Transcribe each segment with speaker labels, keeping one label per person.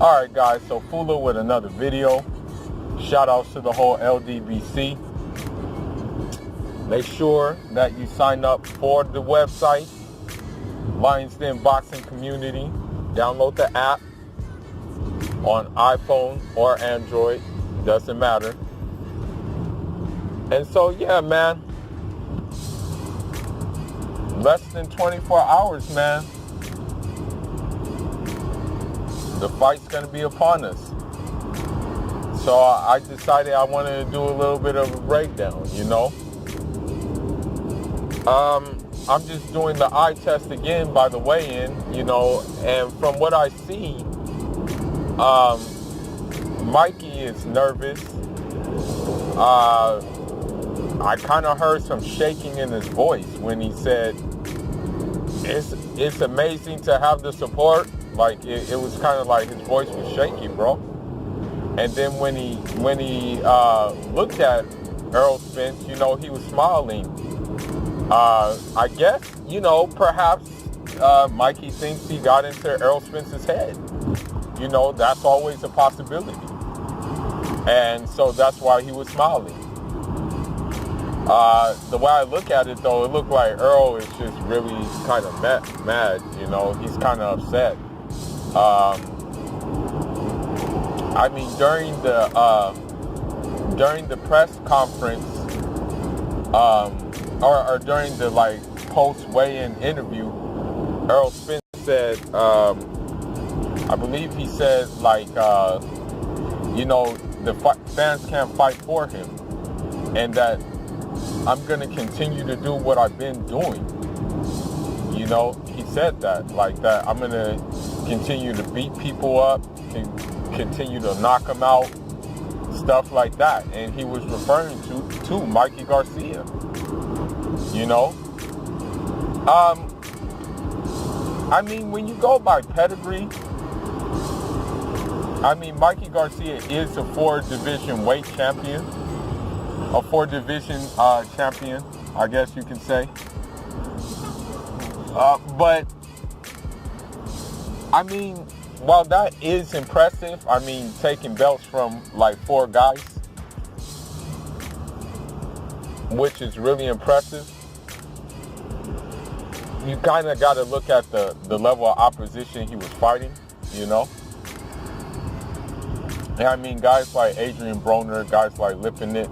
Speaker 1: Alright guys, so Fula with another video. Shout outs to the whole LDBC. Make sure that you sign up for the website, Lions Den Boxing Community. Download the app on iPhone or Android, doesn't matter. And so yeah, man, less than 24 hours, man. The fight's going to be upon us. So I decided I wanted to do a little bit of a breakdown, you know. I'm just doing the eye test again by the weigh-in, you know, and from what I see, Mikey is nervous. I kind of heard some shaking in his voice when he said, it's amazing to have the support. Like it was kind of like his voice was shaky, bro. And then when he looked at Errol Spence, you know, he was smiling. I guess, you know, perhaps Mikey thinks he got into Errol Spence's head. You know, that's always a possibility. And so that's why he was smiling. The way I look at it, though, it looked like Earl is just really kind of mad, you know. He's kind of upset. I mean, during the press conference, or during the like post weigh-in interview, Errol Spence said, I believe he said like, you know, the fans can't fight for him, and that I'm gonna continue to do what I've been doing. You know, he said that, like that. I'm gonna continue to beat people up, continue to knock them out, stuff like that. And he was referring to Mikey Garcia. You know, I mean, when you go by pedigree, I mean, Mikey Garcia is a 4-division weight champion, a 4-division champion, I guess you can say. But I mean, while that is impressive, I mean, taking belts from like 4 guys, which is really impressive, you kind of got to look at the level of opposition he was fighting, you know? And I mean, guys like Adrian Broner, guys like Lipinets,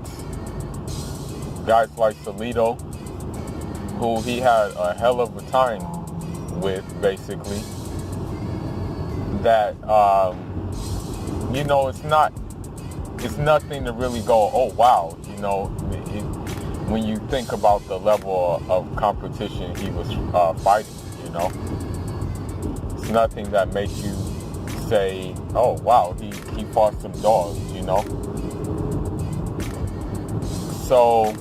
Speaker 1: guys like Salido, who he had a hell of a time with, basically. That, you know, it's nothing to really go, oh, wow, you know, when you think about the level of competition he was fighting, you know. It's nothing that makes you say, oh, wow, he fought some dogs, you know. So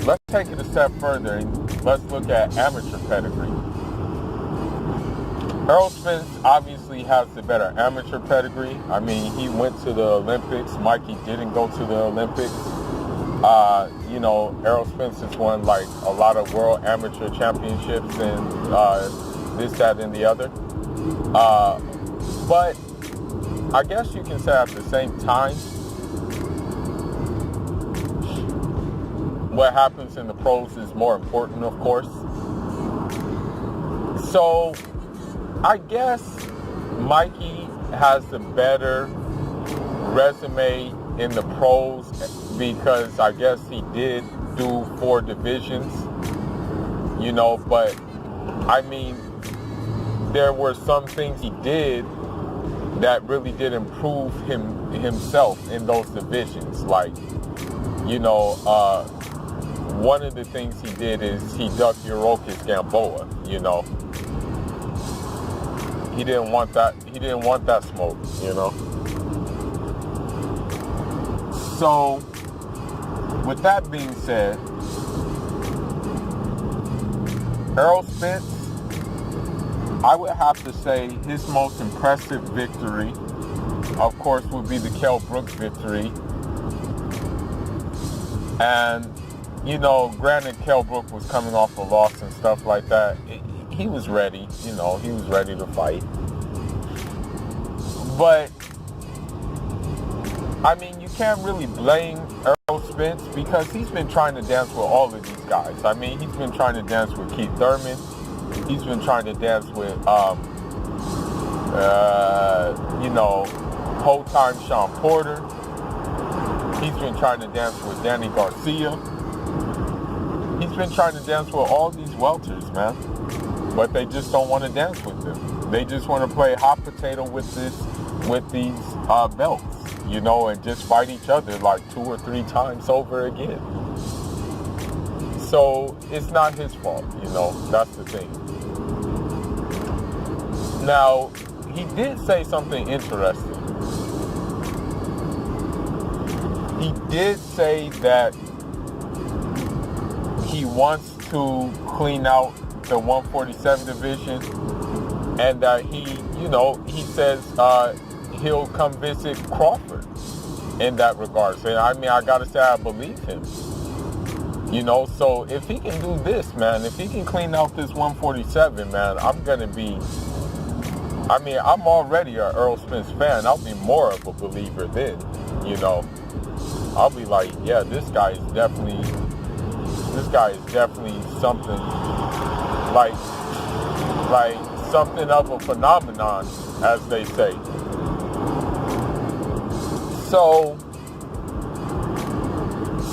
Speaker 1: let's take it a step further and let's look at amateur pedigree. Errol Spence obviously has the better amateur pedigree. I mean, he went to the Olympics. Mikey didn't go to the Olympics. You know, Errol Spence has won like a lot of world amateur championships and this, that, and the other. But I guess you can say at the same time, what happens in the pros is more important, of course. So I guess Mikey has the better resume in the pros because I guess he did do 4 divisions, you know, but I mean, there were some things he did that really did improve himself in those divisions. Like, you know, one of the things he did is he ducked Eurokis Gamboa, you know. He didn't want that smoke, you know. So, with that being said, Errol Spence, I would have to say his most impressive victory, of course, would be the Kell Brook victory. And, you know, granted, Kell Brook was coming off a loss and stuff like that. he was ready. You know, he was ready to fight. But I mean, you can't really blame Errol Spence because he's been trying to dance with all of these guys. I mean, he's been trying to dance with Keith Thurman. He's been trying to dance with, whole time Sean Porter. He's been trying to dance with Danny Garcia. He's been trying to dance with all these welters, man. But they just don't want to dance with them. They just want to play hot potato with these belts, you know, and just fight each other like 2 or 3 times over again. So it's not his fault, you know, that's the thing. Now, he did say something interesting. He did say that he wants to clean out the 147 division and that he says he'll come visit Crawford in that regard. So, I mean, I gotta say I believe him. You know, so if he can do this, man, if he can clean out this 147, man, I'm already an Earl Spence fan. I'll be more of a believer then, you know. I'll be like, yeah, this guy is definitely something like something of a phenomenon, as they say. So,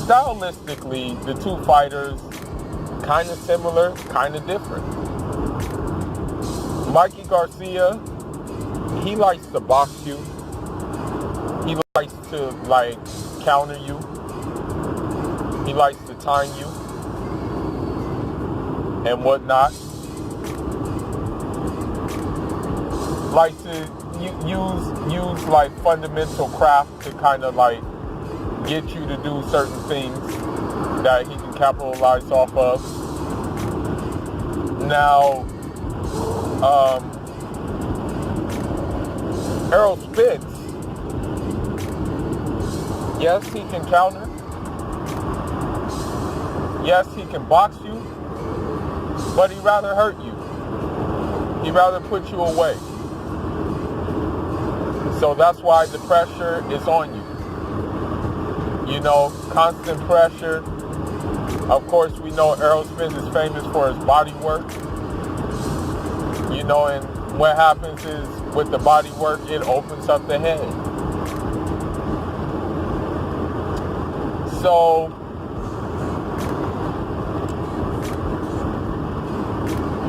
Speaker 1: stylistically, the two fighters, kind of similar, kind of different. Mikey Garcia, he likes to box you. He likes to, counter you. He likes to time you and whatnot. Likes to use fundamental craft to kind of get you to do certain things that he can capitalize off of. Now, Errol Spence, yes, he can counter. Yes, he can box you, but he'd rather hurt you. He'd rather put you away. So that's why the pressure is on you. You know, constant pressure. Of course, we know Errol Spence is famous for his body work. You know, and what happens is with the body work, it opens up the head. So,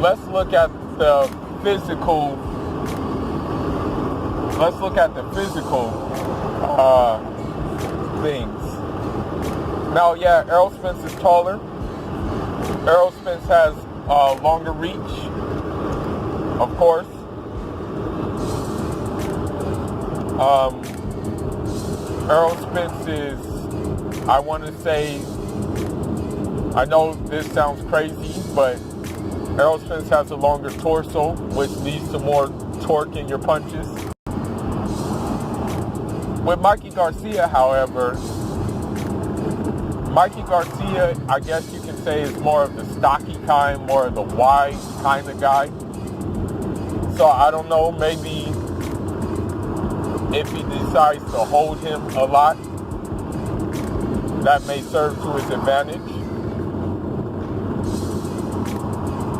Speaker 1: let's look at the physical. Let's look at the physical things. Now, yeah, Errol Spence is taller. Errol Spence has longer reach, of course. Errol Spence is, I want to say, I know this sounds crazy, but Errol Spence has a longer torso, which leads to more torque in your punches. With Mikey Garcia, however, Mikey Garcia, I guess you can say, is more of the stocky kind, more of the wide kind of guy. So I don't know, maybe if he decides to hold him a lot, that may serve to his advantage.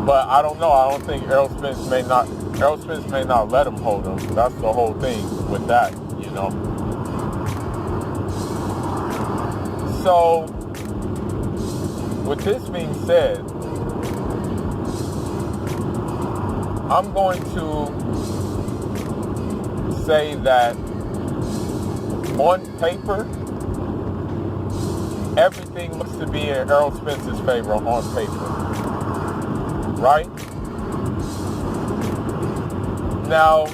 Speaker 1: But I don't know. I don't think Errol Spence may not let him hold him. That's the whole thing with that, you know. So, with this being said, I'm going to say that on paper, everything looks to be in Errol Spence's favor on paper. Right? Now,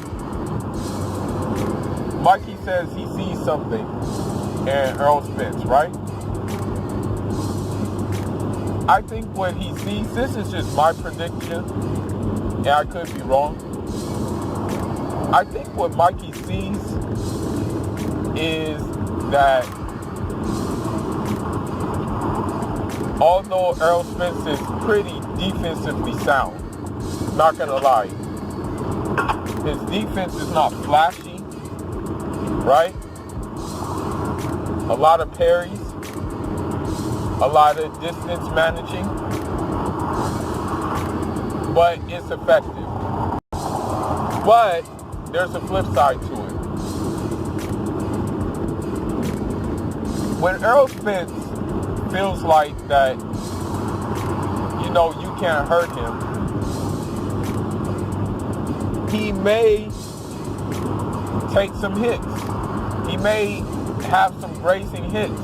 Speaker 1: Mikey says he sees something in Errol Spence, right? I think what he sees, this is just my prediction, and I could be wrong. I think what Mikey sees is that although Errol Spence is pretty defensively sound, Not gonna lie. His defense is not flashy, right? A lot of parries, a lot of distance managing, but it's effective. But there's a flip side to it. When Errol Spence feels like that, you can't hurt him, he may take some hits. He may have some grazing hits,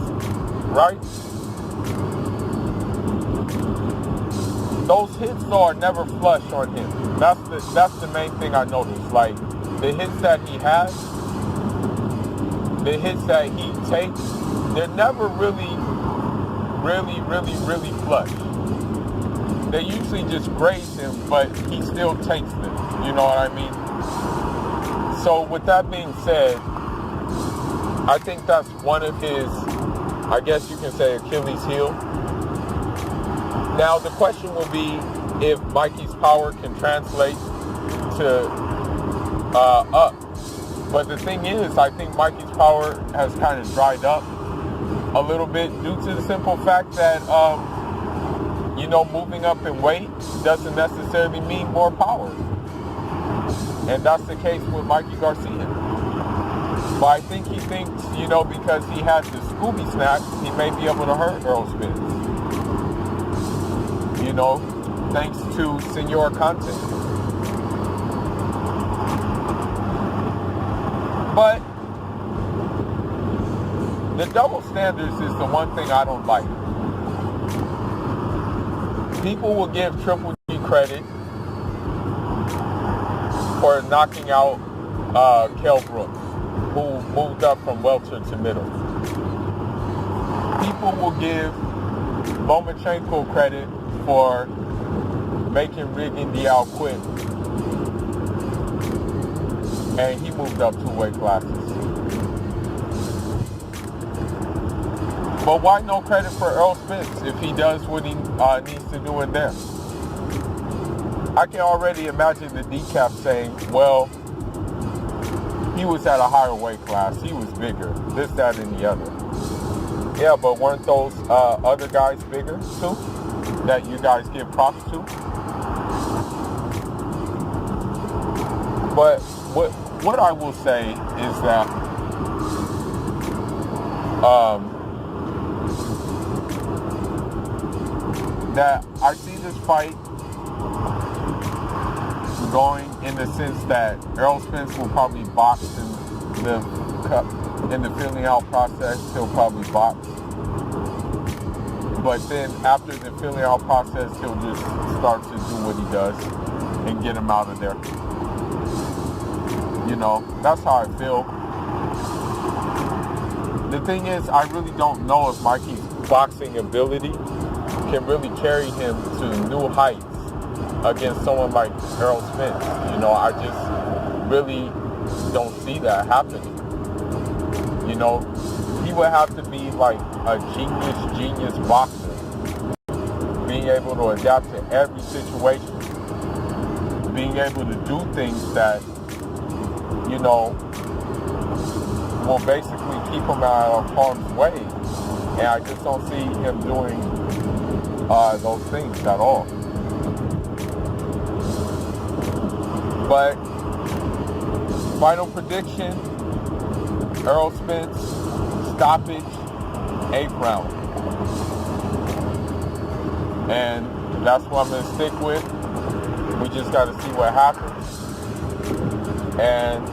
Speaker 1: right? Those hits though are never flush on him. That's the main thing I noticed. Like the hits that he has, the hits that he takes, they're never really flush. They usually just graze him, but he still takes them. You know what I mean? So with that being said, I think that's one of his, I guess you can say, Achilles heel. Now the question will be if Mikey's power can translate to up. But the thing is, I think Mikey's power has kind of dried up a little bit due to the simple fact that, moving up in weight doesn't necessarily mean more power. And that's the case with Mikey Garcia. But I think he thinks, because he has the Scooby snack, he may be able to hurt Errol Spence. Thanks to Senor Content. But the double standards is the one thing I don't like. People will give Triple G credit for knocking out Kell Brooks, who moved up from welter to middle. People will give Lomachenko credit for making Rig Indial quit, and he moved up 2 weight classes. But why no credit for Errol Spence if he does what he needs to do in there? I can already imagine the decaf saying, well, he was at a higher weight class, he was bigger, this, that, and the other. Yeah, but weren't those other guys bigger too, that you guys give props to? But what I will say is that that I see this fight going in the sense that Errol Spence will probably box in the filling out process. He'll probably box, but then after the filling out process, he'll just start to do what he does and get him out of there. That's how I feel. The thing is, I really don't know if Mikey's boxing ability can really carry him to new heights against someone like Errol Spence. I just really don't see that happening. He would have to be like a genius boxer, being able to adapt to every situation, being able to do things that, will basically keep him out of harm's way. And I just don't see him doing those things at all. But final prediction, Errol Spence, stoppage, 8th round. And that's what I'm going to stick with. We just got to see what happens. And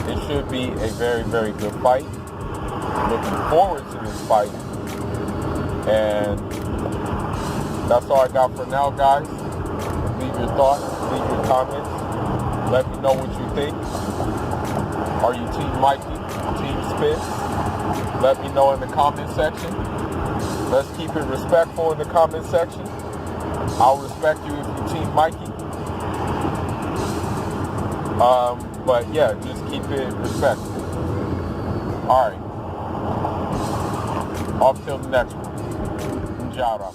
Speaker 1: it should be a very, very good fight. Looking forward to this fight. And that's all I got for now, guys. Leave your thoughts, leave your comments. Let me know what you think. Are you Team Mikey, Team Spence? Let me know in the comment section. Let's keep it respectful in the comment section. I'll respect you if you're Team Mikey. But yeah, just keep it respectful. Alright. Off till the next one. Njara.